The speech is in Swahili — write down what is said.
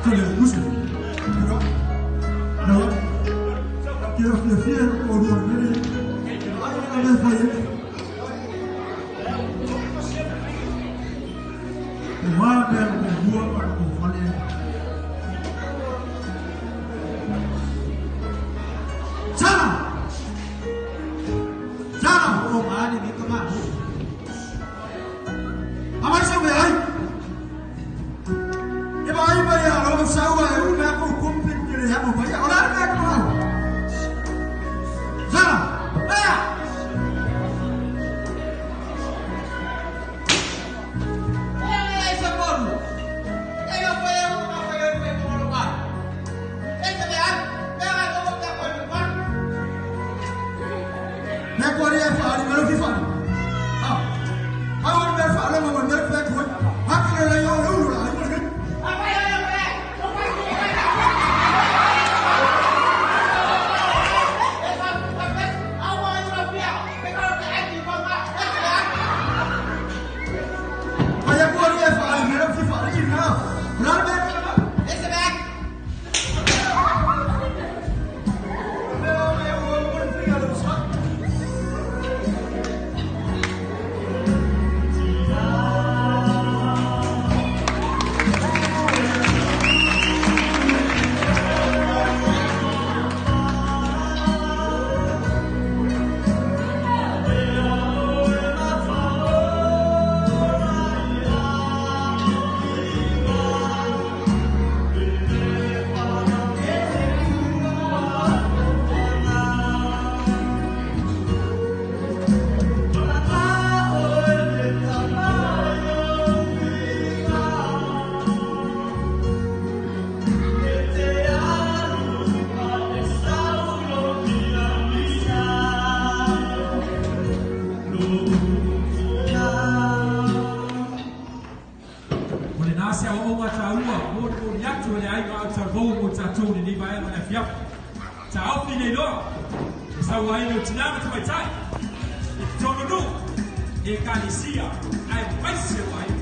这里无水，那个，给我录那里，那个发言，我妈那个我发言，我妈你干嘛？阿妈说没来。Iba ya kalau sawa itu aku kumpul jadi aku banyak orang nak kenal. Sana, ayah. Eh, sabun. Eh, apa yang berbuat? Eh, kemudian, jangan kamu tak berbuat. Nak buat dia faham, mana faham? Ah, awak berfaham, awak berfaham. Hak kalau yang lalu lah. Nasi awak orang tahu, orang yang tu ni ayat awak tahu, orang tahu ni bayar mana fiap. Tahu ni lo, sawai lo tidak macam macam. Itu dulu, ikan isia, ayat baik sawai.